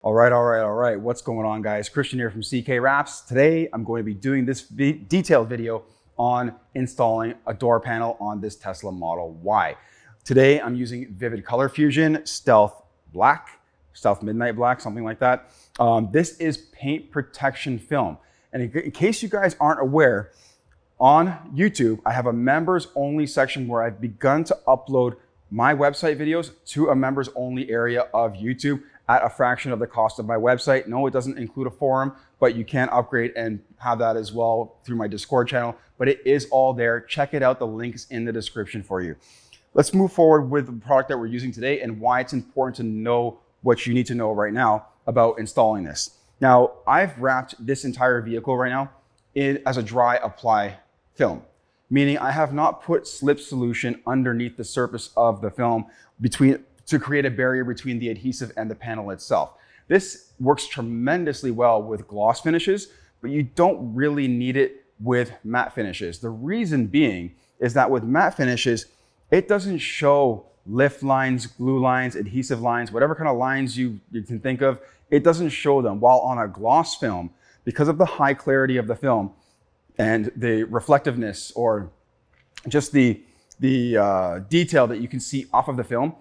All right. What's going on, guys? Christian here from CK Wraps. Today, I'm going to be doing this detailed video on installing a door panel on this Tesla Model Y. Today, I'm using Vvivid Colofusion Stealth Black, Stealth Midnight Black, something like that. This is paint protection film. And in case you guys aren't aware, on YouTube, I have a members only section where I've begun to upload my website videos to a members only area of YouTube at a fraction of the cost of my website. No, it doesn't include a forum, but you can upgrade and have that as well through my Discord channel, but it is all there. Check it out. The link's in the description for you. Let's move forward with the product that we're using today and why it's important to know what you need to know right now about installing this. Now, I've wrapped this entire vehicle right now as a dry apply film, meaning I have not put slip solution underneath the surface of the film to create a barrier between the adhesive and the panel itself. This works tremendously well with gloss finishes, but you don't really need it with matte finishes. The reason being is that with matte finishes, it doesn't show lift lines, glue lines, adhesive lines, whatever kind of lines you can think of, it doesn't show them. While on a gloss film, because of the high clarity of the film and the reflectiveness or just the detail that you can see off of the film,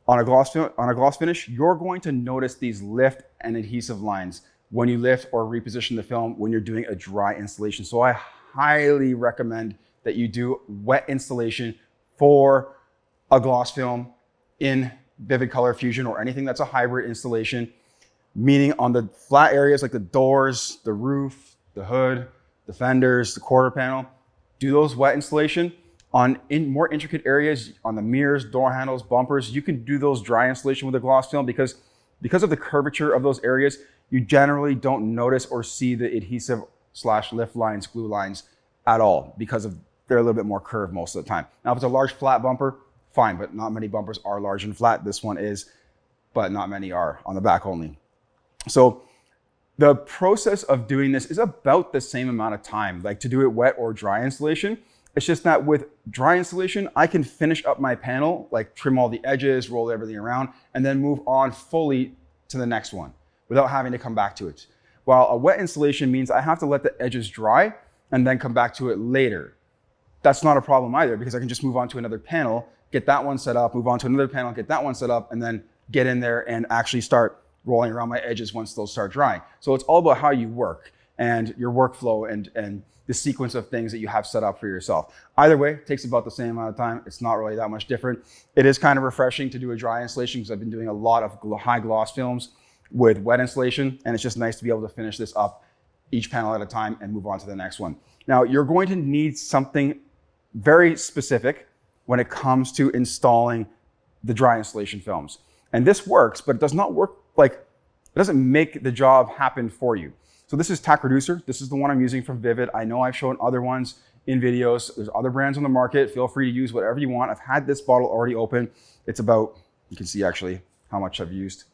on a gloss finish, you're going to notice these lift and adhesive lines when you lift or reposition the film when you're doing a dry installation. So I highly recommend that you do wet installation for a gloss film in Vvivid Colofusion or anything that's a hybrid installation, meaning on the flat areas like the doors, the roof, the hood, the fenders, the quarter panel, do those wet installation. On more intricate areas, on the mirrors, door handles, bumpers, you can do those dry installation with a gloss film because of the curvature of those areas, you generally don't notice or see the adhesive / lift lines, glue lines at all because they're a little bit more curved most of the time. Now, if it's a large flat bumper, fine, but not many bumpers are large and flat. This one is, but not many are on the back only. So the process of doing this is about the same amount of time, like to do it wet or dry installation. It's just that with dry installation, I can finish up my panel, like trim all the edges, roll everything around, and then move on fully to the next one without having to come back to it. While a wet installation means I have to let the edges dry and then come back to it later. That's not a problem either because I can just move on to another panel, get that one set up, move on to another panel, get that one set up, and then get in there and actually start rolling around my edges once those start drying. So it's all about how you work and your workflow and the sequence of things that you have set up for yourself. Either way, it takes about the same amount of time. It's not really that much different. It is kind of refreshing to do a dry installation because I've been doing a lot of high gloss films with wet installation, and it's just nice to be able to finish this up each panel at a time and move on to the next one. Now, you're going to need something very specific when it comes to installing the dry installation films. And this works, but it does not work it doesn't make the job happen for you. So this is Tack Reducer. This is the one I'm using from Vvivid. I know I've shown other ones in videos. There's other brands on the market. Feel free to use whatever you want. I've had this bottle already open. It's about, you can see actually how much I've used.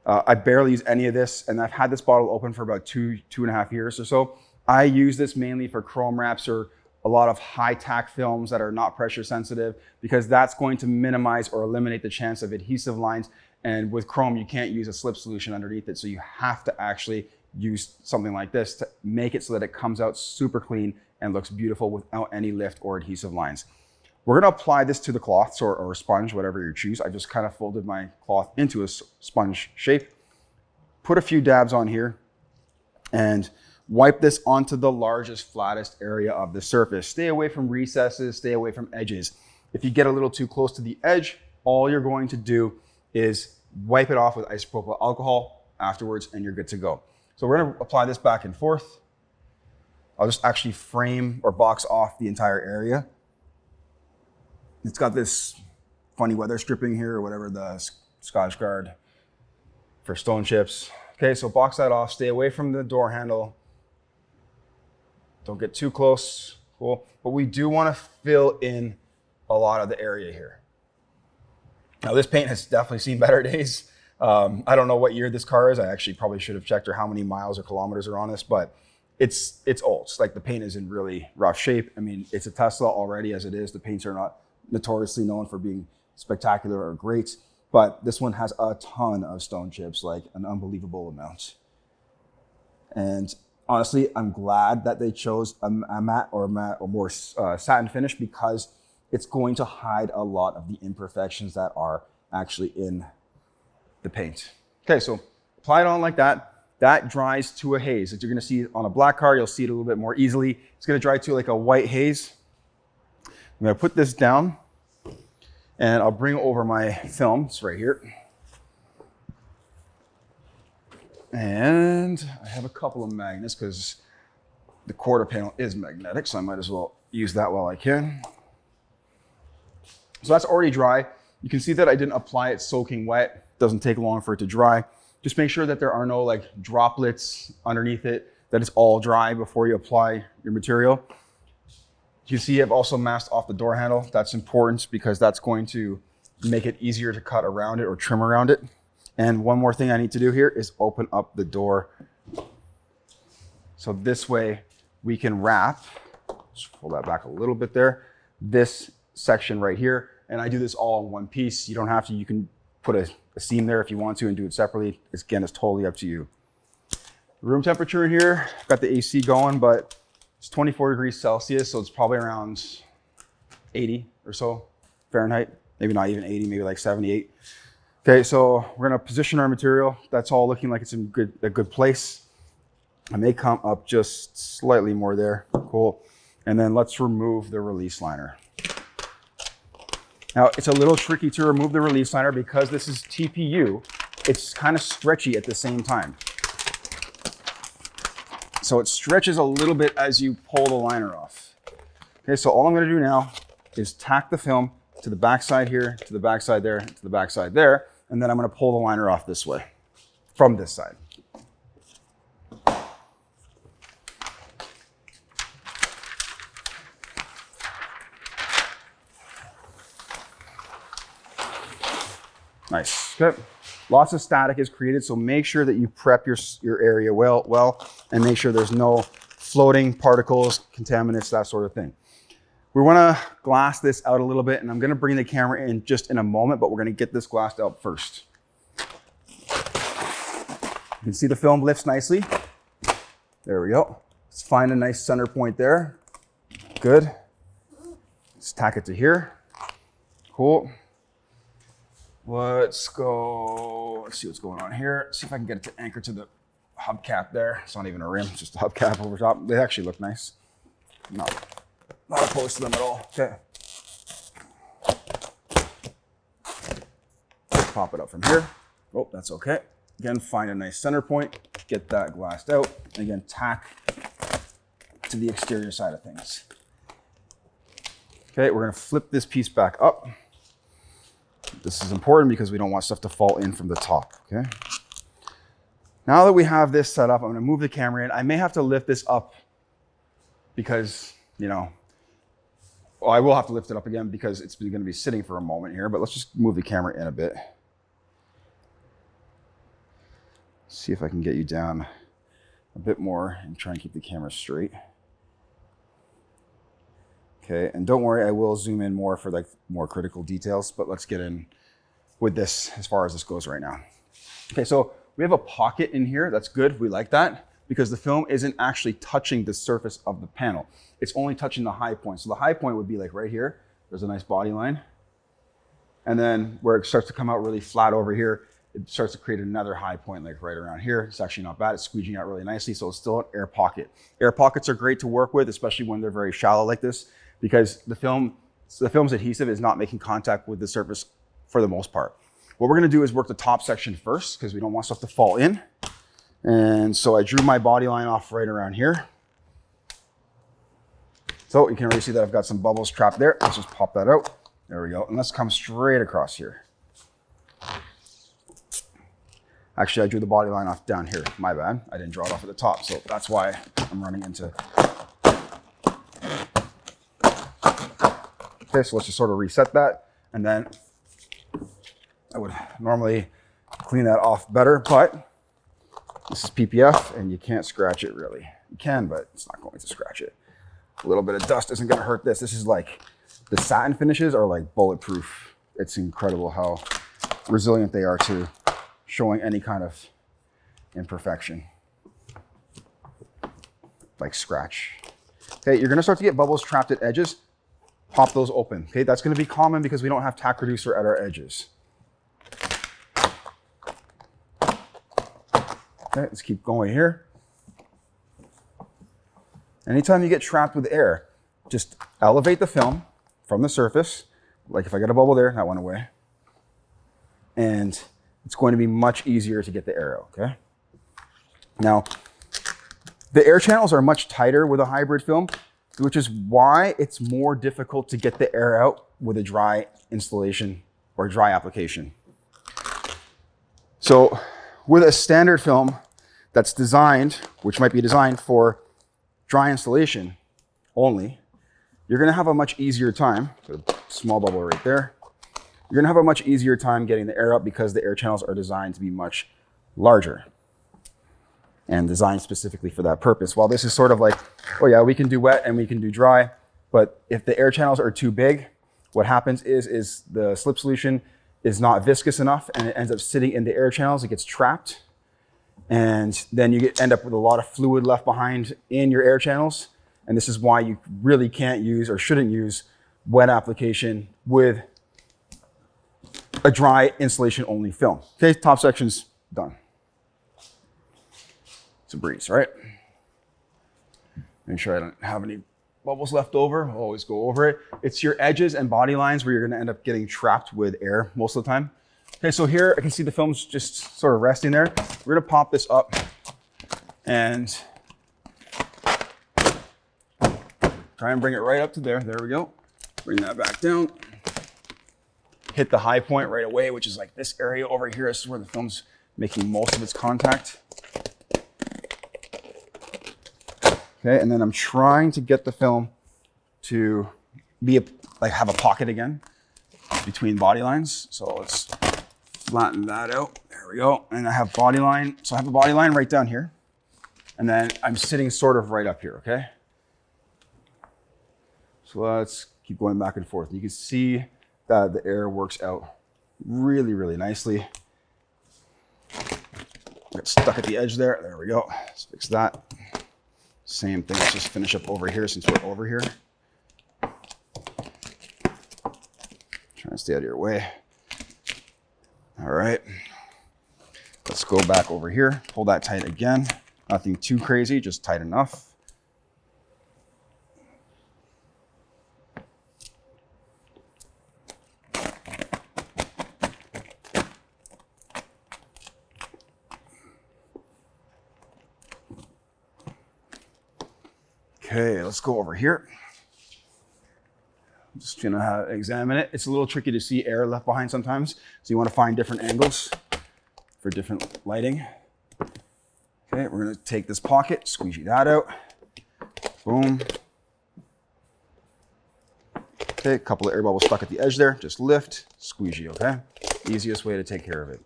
I barely use any of this, and I've had this bottle open for about two and a half years or so. I use this mainly for chrome wraps or a lot of high tack films that are not pressure sensitive because that's going to minimize or eliminate the chance of adhesive lines. And with chrome, you can't use a slip solution underneath it. So you have to actually use something like this to make it so that it comes out super clean and looks beautiful without any lift or adhesive lines. We're gonna apply this to the cloths or a sponge, whatever you choose. I just kind of folded my cloth into a sponge shape, put a few dabs on here, and wipe this onto the largest, flattest area of the surface. Stay away from recesses, stay away from edges. If you get a little too close to the edge, all you're going to do is wipe it off with isopropyl alcohol afterwards and you're good to go. So we're gonna apply this back and forth. I'll just actually frame or box off the entire area. It's got this funny weather stripping here or whatever, the Scotch Guard for stone chips. Okay, so box that off, stay away from the door handle. Don't get too close, cool. But we do wanna fill in a lot of the area here. Now this paint has definitely seen better days. I don't know what year this car is. I actually probably should have checked or how many miles or kilometers are on this, but it's old. It's like the paint is in really rough shape. I mean, it's a Tesla already as it is. The paints are not notoriously known for being spectacular or great, but this one has a ton of stone chips, like an unbelievable amount. And honestly, I'm glad that they chose a matte or more satin finish, because it's going to hide a lot of the imperfections that are actually in the paint. Okay, so apply it on like that. That dries to a haze. As you're gonna see on a black car, you'll see it a little bit more easily. It's gonna dry to like a white haze. I'm gonna put this down and I'll bring over my film. It's right here. And I have a couple of magnets because the quarter panel is magnetic, so I might as well use that while I can. So that's already dry. You can see that I didn't apply it soaking wet. Doesn't take long for it to dry. Just make sure that there are no like droplets underneath it, that it's all dry before you apply your material. You see I've also masked off the door handle. That's important because that's going to make it easier to cut around it or trim around it. And one more thing I need to do here is open up the door. So this way we can wrap, just pull that back a little bit there, this section right here. And I do this all in one piece. You don't have to, you can put a seam there if you want to and do it separately. Again, it's totally up to you. Room temperature in here, I've got the AC going, but it's 24 degrees Celsius, so it's probably around 80 or so Fahrenheit. Maybe not even 80, maybe like 78. Okay, so we're gonna position our material. That's all looking like it's in a good place. I may come up just slightly more there. Cool. And then let's remove the release liner. Now, it's a little tricky to remove the release liner because this is TPU. It's kind of stretchy at the same time. So it stretches a little bit as you pull the liner off. Okay, so all I'm gonna do now is tack the film to the backside here, to the backside there, to the backside there, and then I'm gonna pull the liner off this way, from this side. Nice, okay. Lots of static is created, so make sure that you prep your area well, and make sure there's no floating particles, contaminants, that sort of thing. We wanna glass this out a little bit, and I'm gonna bring the camera in just in a moment, but we're gonna get this glassed out first. You can see the film lifts nicely. There we go. Let's find a nice center point there. Good. Let's tack it to here. Cool. Let's go, let's see what's going on here. See if I can get it to anchor to the hubcap there. It's not even a rim, it's just a hubcap over top. They actually look nice. Not opposed to them at all. Okay. Pop it up from here. Oh, that's okay. Again, find a nice center point, get that glassed out, and again, tack to the exterior side of things. Okay, we're gonna flip this piece back up. This is important because we don't want stuff to fall in from the top, okay? Now that we have this set up, I'm gonna move the camera in. I may have to lift this up because, you know, well, I will have to lift it up again because it's gonna be sitting for a moment here, but let's just move the camera in a bit. See if I can get you down a bit more and try and keep the camera straight. Okay, and don't worry, I will zoom in more for like more critical details, but let's get in with this as far as this goes right now. Okay, so we have a pocket in here. That's good, we like that, because the film isn't actually touching the surface of the panel. It's only touching the high point. So the high point would be like right here. There's a nice body line. And then where it starts to come out really flat over here, it starts to create another high point like right around here. It's actually not bad. It's squeegeeing out really nicely, so it's still an air pocket. Air pockets are great to work with, especially when they're very shallow like this, because the film's adhesive is not making contact with the surface for the most part. What we're gonna do is work the top section first because we don't want stuff to fall in. And so I drew my body line off right around here. So you can already see that I've got some bubbles trapped there. Let's just pop that out. There we go. And let's come straight across here. Actually, I drew the body line off down here. My bad. I didn't draw it off at the top. So that's why I'm running into. Okay, so let's just sort of reset that. And then I would normally clean that off better, but this is PPF and you can't scratch it really. You can, but it's not going to scratch it. A little bit of dust isn't going to hurt this. This is like, the satin finishes are like bulletproof. It's incredible how resilient they are to showing any kind of imperfection, like scratch. Okay, you're gonna start to get bubbles trapped at edges. Pop those open. Okay, that's gonna be common because we don't have tack reducer at our edges. Okay, let's keep going here. Anytime you get trapped with air, just elevate the film from the surface. Like if I got a bubble there, that went away. And it's going to be much easier to get the air out, okay? Now, the air channels are much tighter with a hybrid film, which is why it's more difficult to get the air out with a dry installation or dry application. So with a standard film that's designed, which might be designed for dry installation only, you're gonna have a much easier time, a small bubble right there, you're gonna have a much easier time getting the air out because the air channels are designed to be much larger and designed specifically for that purpose. While this is sort of like, oh yeah, we can do wet and we can do dry, but if the air channels are too big, what happens is the slip solution is not viscous enough and it ends up sitting in the air channels, it gets trapped, and then you end up with a lot of fluid left behind in your air channels. And this is why you really can't use or shouldn't use wet application with a dry installation only film. Okay, top section's done. It's a breeze, right? Make sure I don't have any bubbles left over. I'll always go over it. It's your edges and body lines where you're gonna end up getting trapped with air most of the time. Okay, so here I can see the film's just sort of resting there. We're gonna pop this up and try and bring it right up to there. There we go. Bring that back down. Hit the high point right away, which is like this area over here. This is where the film's making most of its contact. Okay, and then I'm trying to get the film to be have a pocket again between body lines. So let's flatten that out. There we go. And I have body line. So I have a body line right down here. And then I'm sitting sort of right up here, okay? So let's keep going back and forth. You can see that the air works out really, really nicely. Got stuck at the edge there. There we go. Let's fix that. Same thing. Let's just finish up over here since we're over here. Trying to stay out of your way. All right. Let's go back over here. Pull that tight again. Nothing too crazy, just tight enough. Okay, let's go over here. I'm just gonna examine it. It's a little tricky to see air left behind sometimes, so you want to find different angles for different lighting. Okay, we're gonna take this pocket, squeegee that out. Boom. Okay, a couple of air bubbles stuck at the edge there. Just lift, squeegee, okay? Easiest way to take care of it.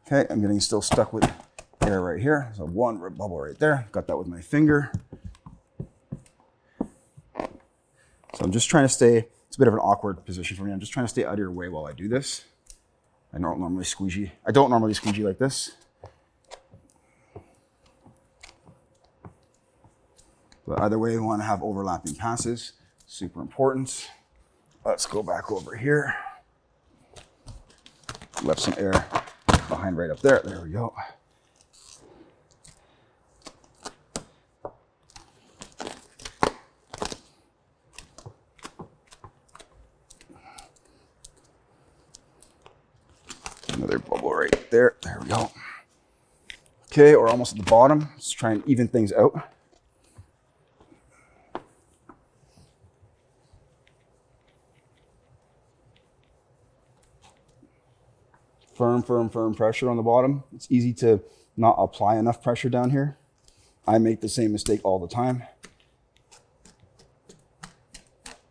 Okay, I'm getting still stuck with air right here. So one bubble right there. Got that with my finger. So I'm just trying to stay, it's a bit of an awkward position for me. I'm just trying to stay out of your way while I do this. I don't normally squeegee like this. But either way, we want to have overlapping passes. Super important. Let's go back over here. Left some air behind right up there. There we go. Another bubble right there. There we go. Okay, or almost at the bottom. Let's try and even things out. Firm pressure on the bottom. It's easy to not apply enough pressure down here. I make the same mistake all the time.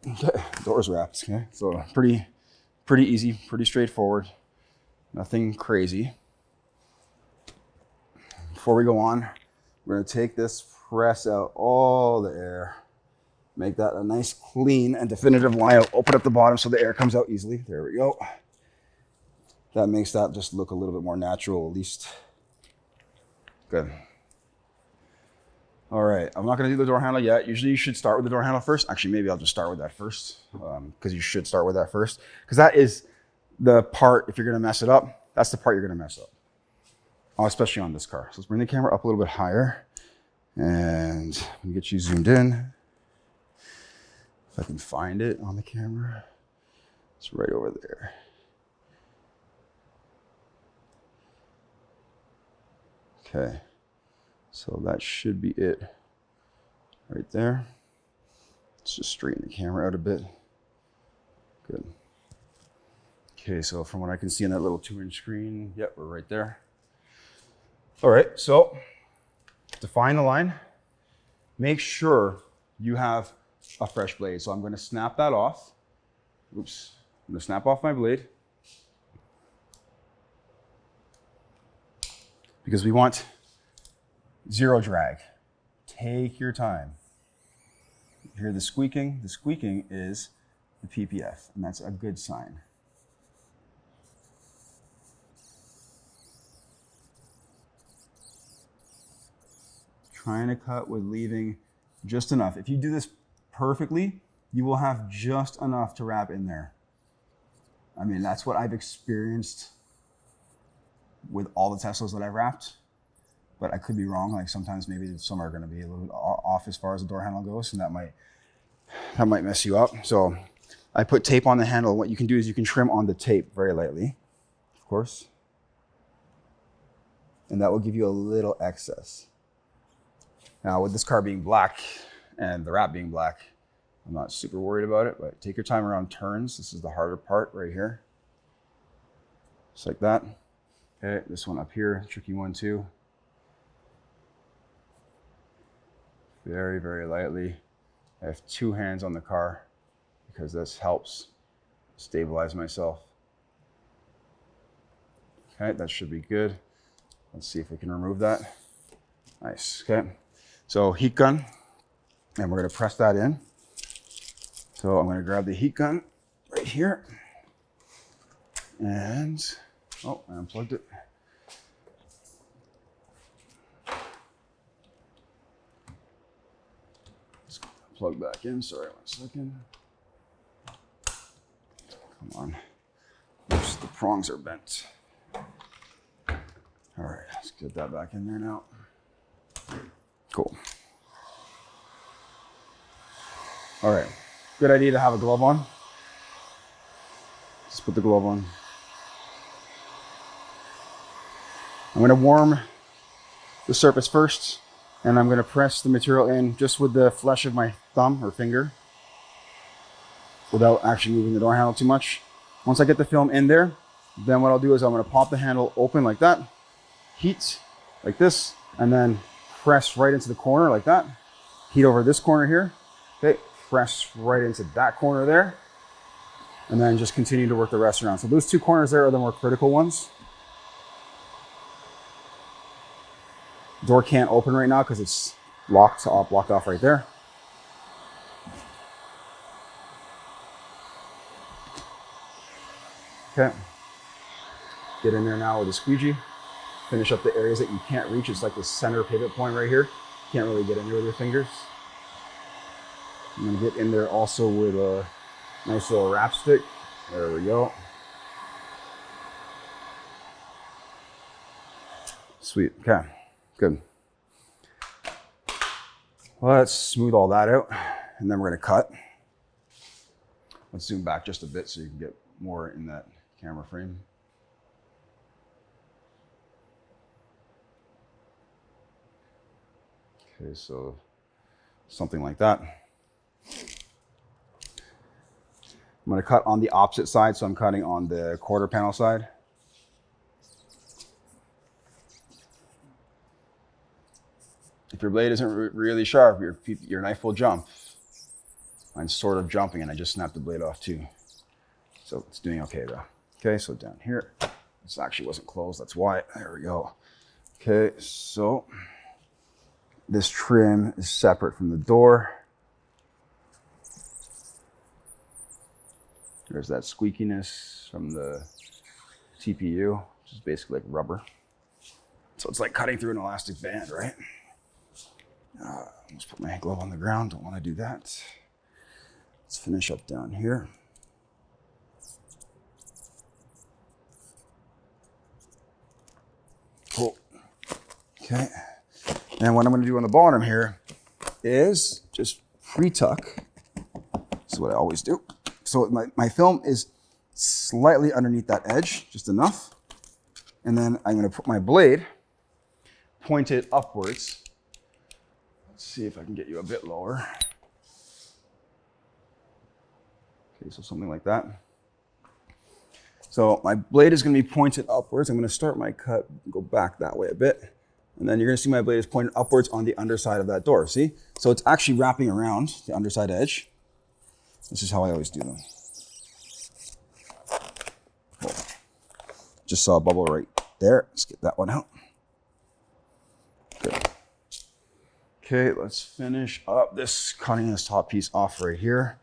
Okay, doors wrapped. Okay, so pretty easy, pretty straightforward. Nothing crazy. Before we go on, we're gonna take this, press out all the air, make that a nice clean and definitive line. Open up the bottom so the air comes out easily. There we go. That makes that just look a little bit more natural, at least. Good. All right, I'm not gonna do the door handle yet. Usually you should start with the door handle first. Actually, maybe I'll just start with that first, because you should start with that first. Because that is the part, if you're gonna mess it up, that's the part you're gonna mess up. Especially on this car. So let's bring the camera up a little bit higher. And let me get you zoomed in. If I can find it on the camera. It's right over there. Okay. So that should be it right there. Let's just straighten the camera out a bit. Good. Okay, so from what I can see on that little 2-inch screen, yep, we're right there. All right, so define the line. Make sure you have a fresh blade. So I'm going to snap that off. Oops, I'm going to snap off my blade. Because we want zero drag. Take your time. You hear the squeaking? The squeaking is the PPF, and that's a good sign. Trying to cut with leaving just enough. If you do this perfectly, you will have just enough to wrap in there. I mean, that's what I've experienced with all the Teslas that I've wrapped, but I could be wrong. Like sometimes maybe some are gonna be a little bit off as far as the door handle goes, and that might mess you up. So I put tape on the handle. What you can do is you can trim on the tape very lightly, of course, and that will give you a little excess. Now, with this car being black and the wrap being black, I'm not super worried about it, but take your time around turns. This is the harder part right here. Just like that. Okay, this one up here, tricky one too. Very, very lightly. I have 2 hands on the car because this helps stabilize myself. Okay, that should be good. Let's see if we can remove that. Nice, okay. So heat gun, and we're gonna press that in. So I'm gonna grab the heat gun right here. And, oh, I unplugged it. Let's plug back in, sorry, 1 second. Come on, oops, the prongs are bent. All right, let's get that back in there now. Cool. All right, good idea to have a glove on. Just put the glove on. I'm gonna warm the surface first, and I'm gonna press the material in just with the flesh of my thumb or finger without actually moving the door handle too much. Once I get the film in there, then what I'll do is I'm gonna pop the handle open like that, heat like this, and then press right into the corner like that. Heat over this corner here. Okay, press right into that corner there. And then just continue to work the rest around. So those 2 corners there are the more critical ones. Door can't open right now because it's blocked off right there. Okay. Get in there now with a squeegee. Finish up the areas that you can't reach. It's like the center pivot point right here. Can't really get in there with your fingers. I'm gonna get in there also with a nice little wrap stick. There we go. Sweet, okay, good. Let's smooth all that out, and then we're gonna cut. Let's zoom back just a bit so you can get more in that camera frame. Okay, so something like that. I'm going to cut on the opposite side, so I'm cutting on the quarter panel side. If your blade isn't really sharp, your knife will jump. Mine's sort of jumping, and I just snapped the blade off too. So it's doing okay though. Okay, so down here, this actually wasn't closed, that's why. There we go. Okay, so this trim is separate from the door. There's that squeakiness from the TPU, which is basically like rubber. So it's like cutting through an elastic band, right? Let's put my glove on the ground. Don't want to do that. Let's finish up down here. Cool. Okay. And what I'm going to do on the bottom here is just pre-tuck. This is what I always do. So my film is slightly underneath that edge, just enough. And then I'm going to put my blade pointed upwards. Let's see if I can get you a bit lower. Okay, so something like that. So my blade is going to be pointed upwards. I'm going to start my cut, go back that way a bit. And then you're going to see my blade is pointed upwards on the underside of that door. See? So it's actually wrapping around the underside edge. This is how I always do them. Cool. Just saw a bubble right there. Let's get that one out. Good. Okay, let's finish up this, cutting this top piece off right here.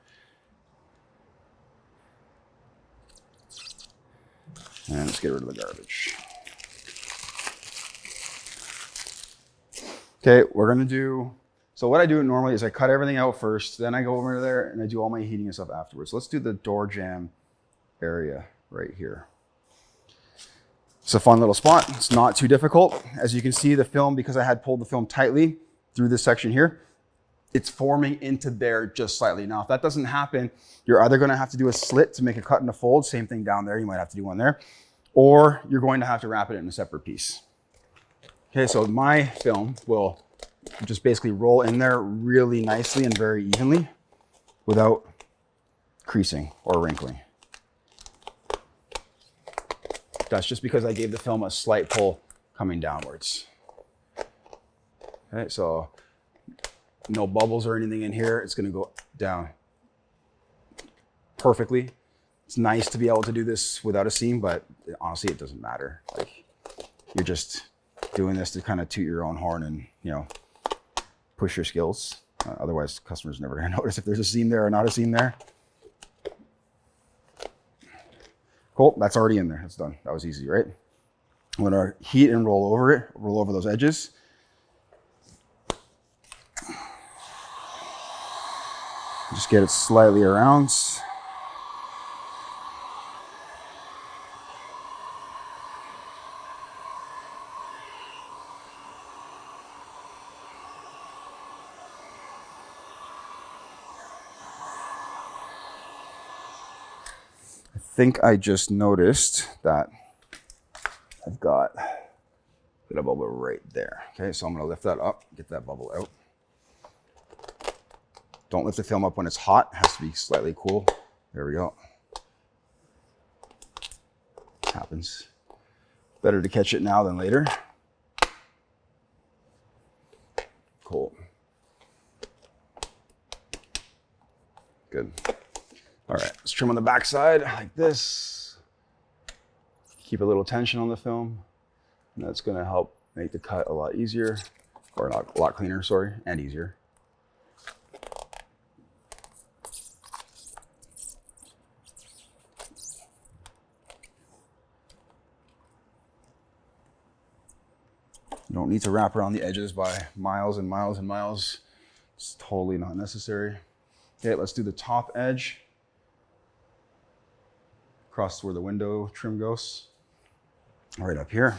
And let's get rid of the garbage. Okay, we're gonna do, so what I do normally is I cut everything out first, then I go over there and I do all my heating and stuff afterwards. Let's do the door jamb area right here. It's a fun little spot. It's not too difficult. As you can see, the film, because I had pulled the film tightly through this section here, it's forming into there just slightly. Now, if that doesn't happen, you're either gonna have to do a slit to make a cut and a fold, same thing down there, you might have to do one there, or you're going to have to wrap it in a separate piece. Okay, so my film will just basically roll in there really nicely and very evenly without creasing or wrinkling. That's just because I gave the film a slight pull coming downwards. Okay, so no bubbles or anything in here. It's gonna go down perfectly. It's nice to be able to do this without a seam, but honestly, it doesn't matter. Like, you're just doing this to kind of toot your own horn and, you know, push your skills. Otherwise, customers are never gonna notice if there's a seam there or not a seam there. Cool, that's already in there, that's done. That was easy, right? I'm gonna heat and roll over it, roll over those edges. Just get it slightly around. I think I just noticed that I've got a bit of bubble right there. Okay, so I'm gonna lift that up, get that bubble out. Don't lift the film up when it's hot, it has to be slightly cool. There we go. Happens. Better to catch it now than later. Cool. Good. All right, let's trim on the back side like this. Keep a little tension on the film. And that's gonna help make the cut a lot easier, or a lot cleaner, sorry, and easier. You don't need to wrap around the edges by miles and miles and miles. It's totally not necessary. Okay, let's do the top edge. Across where the window trim goes, right up here.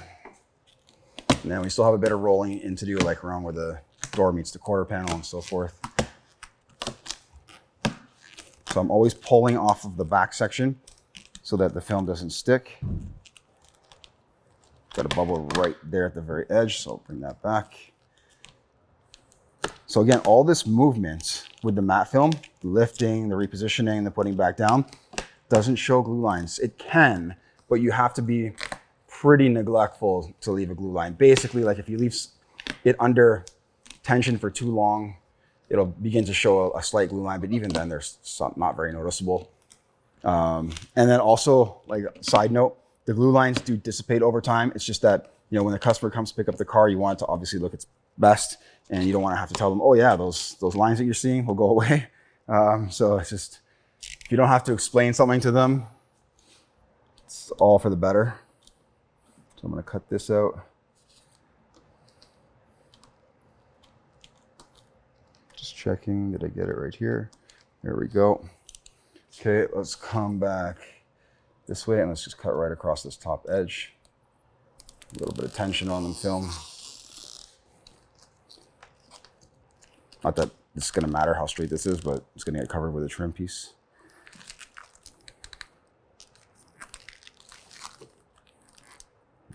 And then we still have a bit of rolling in to do, like around where the door meets the quarter panel and so forth. So I'm always pulling off of the back section so that the film doesn't stick. Got a bubble right there at the very edge, so I'll bring that back. So again, all this movement with the matte film, the lifting, the repositioning, the putting back down, doesn't show glue lines. It can, but you have to be pretty neglectful to leave a glue line. Basically, like if you leave it under tension for too long, it'll begin to show a slight glue line, but even then there's some not very noticeable. And then also, like side note, the glue lines do dissipate over time. It's just that, you know, when the customer comes to pick up the car, you want it to obviously look its best, and you don't want to have to tell them, oh yeah, those lines that you're seeing will go away. So it's just, if you don't have to explain something to them, it's all for the better. So I'm going to cut this out. Just checking, did I get it right here? There we go. Okay, let's come back this way and let's just cut right across this top edge. A little bit of tension on the film. Not that it's going to matter how straight this is, but it's going to get covered with a trim piece.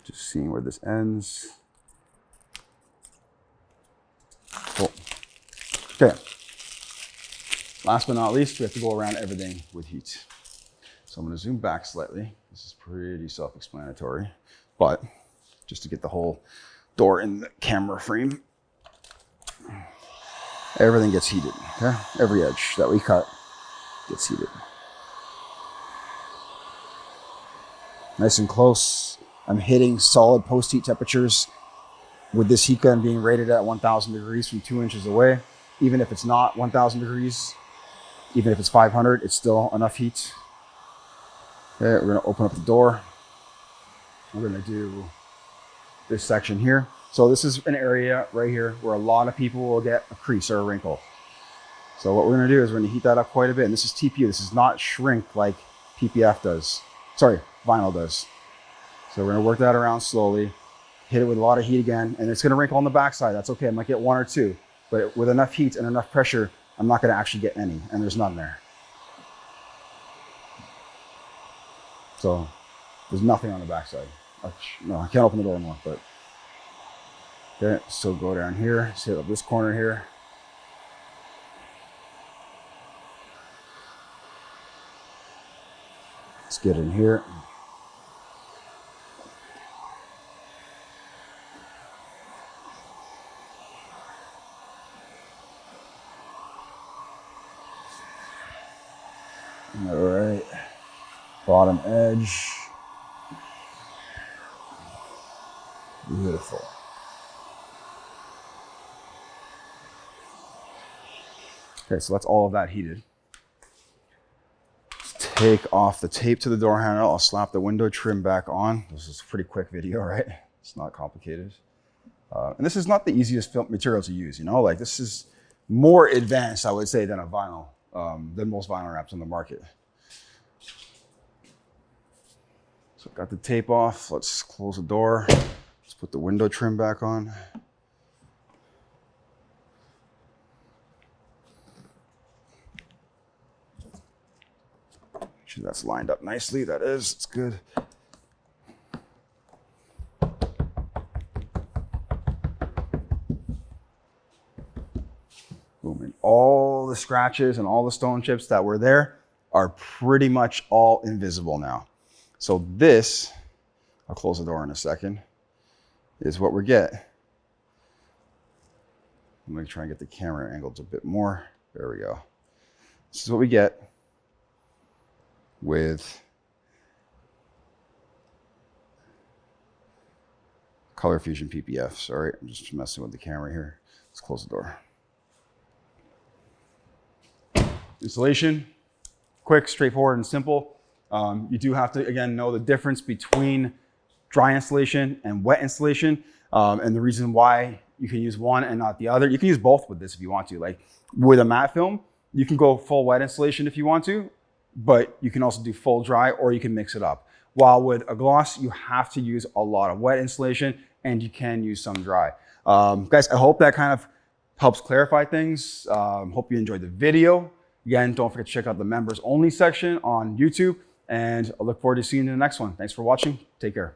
Just seeing where this ends. Cool. Okay. Last but not least, we have to go around everything with heat. So I'm going to zoom back slightly. This is pretty self-explanatory, but just to get the whole door in the camera frame, everything gets heated. Okay? Every edge that we cut gets heated. Nice and close. I'm hitting solid post-heat temperatures with this heat gun being rated at 1,000 degrees from 2 inches away. Even if it's not 1,000 degrees, even if it's 500, it's still enough heat. Okay, we're going to open up the door. We're going to do this section here. So this is an area right here where a lot of people will get a crease or a wrinkle. So what we're going to do is we're going to heat that up quite a bit. And this is TPU. This is not shrink like PPF does. Sorry, vinyl does. So we're going to work that around slowly, hit it with a lot of heat again, and it's going to wrinkle on the backside. That's okay. I might get 1 or 2, but with enough heat and enough pressure, I'm not going to actually get any, and there's none there. So there's nothing on the backside. No, I can't open the door anymore, but okay. So go down here, hit up this corner here. Let's get in here. All right, bottom edge. Beautiful. Okay, so that's all of that heated. Let's take off the tape to the door handle. I'll slap the window trim back on. This is a pretty quick video, right? It's not complicated. And this is not the easiest film material to use, you know? Like, this is more advanced, I would say, than a vinyl. Than most vinyl wraps on the market. So got the tape off. Let's close the door. Let's put the window trim back on. Make sure that's lined up nicely. That is, it's good. Boom. And all the scratches and all the stone chips that were there are pretty much all invisible now. So this, I'll close the door in a second, is what we get. I'm going to try and get the camera angled a bit more. There we go. This is what we get with Colofusion PPF. Sorry, I'm just messing with the camera here. Let's close the door. Installation, quick, straightforward, and simple. You do have to, again, know the difference between dry installation and wet installation, and the reason why you can use one and not the other. You can use both with this if you want to. Like with a matte film, you can go full wet installation if you want to, but you can also do full dry, or you can mix it up. While with a gloss, you have to use a lot of wet installation, and you can use some dry. Guys, I hope that kind of helps clarify things. Hope you enjoyed the video. Again, don't forget to check out the members only section on YouTube, and I look forward to seeing you in the next one. Thanks for watching. Take care.